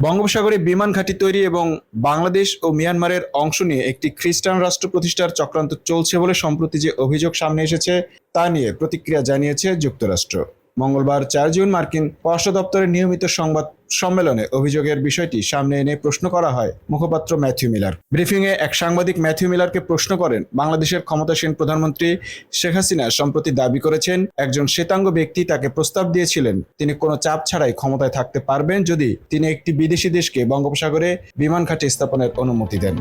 বঙ্গোপসাগরে বিমান ঘাঁটি তৈরি এবং বাংলাদেশ ও মিয়ানমারের অংশ নিয়ে একটি খ্রিস্টান রাষ্ট্র প্রতিষ্ঠার চক্রান্ত চলছে বলে সম্প্রতি যে অভিযোগ সামনে এসেছে তা নিয়ে প্রতিক্রিয়া জানিয়েছে যুক্তরাষ্ট্র। মঙ্গলবার 4 জুন মার্কিন পররাষ্ট্র দপ্তরের নিয়মিত সংবাদ সম্মেলনে অভিযোগের বিষয়টি সামনে এনে প্রশ্ন করা হয় মুখপাত্র ম্যাথিউ মিলার। ব্রিফিংয়ে এক সাংবাদিক ম্যাথিউ মিলারকে প্রশ্ন করেন, বাংলাদেশের ক্ষমতাসীন প্রধানমন্ত্রী শেখ হাসিনা সম্প্রতি দাবি করেছেন একজন শ্বেতাঙ্গ ব্যক্তি তাকে প্রস্তাব দিয়েছিলেন তিনি কোনো চাপ ছাড়াই ক্ষমতায় থাকতে পারবেন যদি তিনি একটি বিদেশি দেশকে বঙ্গোপসাগরে বিমান ঘাঁটি স্থাপনের অনুমতি দেন।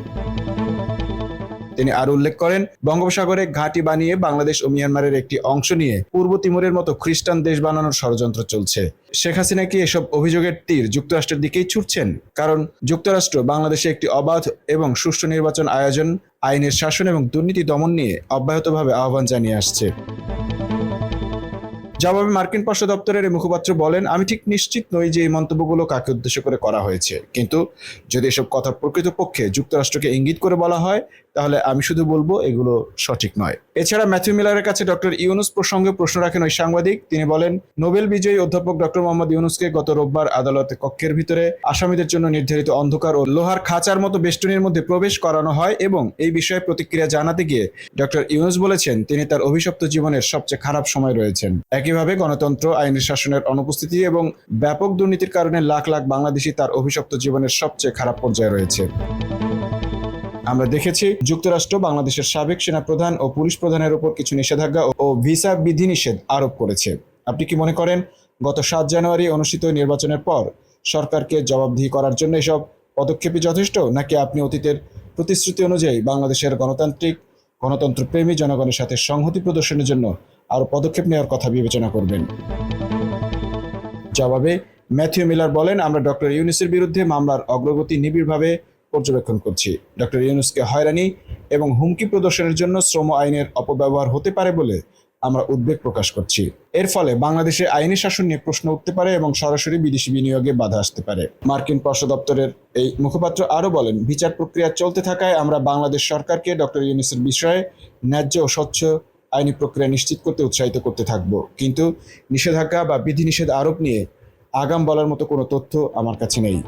তিনি আরো উল্লেখ করেন, বঙ্গোপসাগরে ঘাঁটি বানিয়ে বাংলাদেশ ও মিয়ানমারের একটি অংশ নিয়ে পূর্ব তিমুরের মতো খ্রিস্টান দেশ বানানোর ষড়যন্ত্র চলছে। শেখ হাসিনা কি এসব অভিযোগের তীর যুক্তরাষ্ট্রের দিকেই ছুটছেন? কারণ যুক্তরাষ্ট্র বাংলাদেশে একটি অবাধ এবং সুষ্ঠু নির্বাচন আয়োজন, আইনের শাসন এবং দুর্নীতি দমন নিয়ে অব্যাহতভাবে আহ্বান জানিয়ে আসছে। জবাবে মার্কিন পররাষ্ট্র দপ্তরের মুখপাত্র বলেন, আমি ঠিক নিশ্চিত নই যে এই মন্তব্যগুলো কাকে উদ্দেশ্য করে করা হয়েছে, কিন্তু যদি এসব কথা প্রকৃতপক্ষে যুক্তরাষ্ট্রকে ইঙ্গিত করে বলা হয় তাহলে আমি শুধু বলবো এগুলো সঠিক নয়। এছাড়া ম্যাথিউ মিলারের কাছে ডক্টর ইউনুস প্রসঙ্গে প্রশ্ন রাখেন ওই সাংবাদিক। তিনি বলেন, নোবেল বিজয়ী অধ্যাপক ডক্টর মোহাম্মদ ইউনুসকে গত রোববার আদালতে কক্ষের ভিতরে আসামিদের জন্য নির্ধারিত অন্ধকার ও লোহার খাঁচার মতো বেষ্টনীর মধ্যে প্রবেশ করানো হয় এবং এই বিষয়ে প্রতিক্রিয়া জানাতে গিয়ে ডক্টর ইউনুস বলেছেন তিনি তার অভিশপ্ত জীবনের সবচেয়ে খারাপ সময় রয়েছেন। একইভাবে গণতন্ত্র, আইনের শাসনের অনুপস্থিতি এবং ব্যাপক দুর্নীতির কারণে লাখ লাখ বাংলাদেশি তার অভিশপ্ত জীবনের সবচেয়ে খারাপ পর্যায়ে রয়েছে। আমরা দেখেছি যুক্তরাষ্ট্র বাংলাদেশের সাবেক সেনাপ্রধান ও পুলিশ প্রধানের উপর কিছু নিষেধাজ্ঞা ও ভিসা বিধিনিষেধ আরোপ করেছে। আপনি কি মনে করেন 7 জানুয়ারি অনুষ্ঠিত নির্বাচনের পর সরকারকে জবাবদিহি করার জন্য এসব পদক্ষেপই যথেষ্ট, নাকি আপনি অতীতের প্রতিশ্রুতি অনুযায়ী বাংলাদেশের গণতন্ত্রপ্রেমী জনগণের সাথে সংহতি প্রদর্শনের জন্য আরও পদক্ষেপ নেওয়ার কথা বিবেচনা করবেন? জবাবে ম্যাথিউ মিলার বলেন, আমরা ডক্টর ইউনুসের বিরুদ্ধে মামলার অগ্রগতি নিবিড়ভাবে পর্যবেক্ষণ করছি। ডক্টর ইউনুসকে হয়রানি এবং হুমকি প্রদর্শনের জন্য শ্রম আইনের অপব্যবহার হতে পারে বলে আমরা উদ্বেগ প্রকাশ করছি। এর ফলে বাংলাদেশে আইনি শাসন নিয়ে প্রশ্ন উঠতে পারে এবং সরাসরি বিদেশি বিনিয়োগে বাধা আসতে পারে। মার্কিন পররাষ্ট্র দপ্তরের এই মুখপাত্র আরও বলেন, বিচার প্রক্রিয়া চলতে থাকায় আমরা বাংলাদেশ সরকারকে ডক্টর ইউনুসের বিষয়ে ন্যায্য ও স্বচ্ছ আইনি প্রক্রিয়া নিশ্চিত করতে উৎসাহিত করতে থাকব, কিন্তু নিষেধাজ্ঞা বা বিধিনিষেধ আরোপ নিয়ে আগাম বলার মতো কোনো তথ্য আমার কাছে নেই।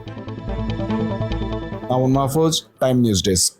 Mamun Mahfuz, time news desk.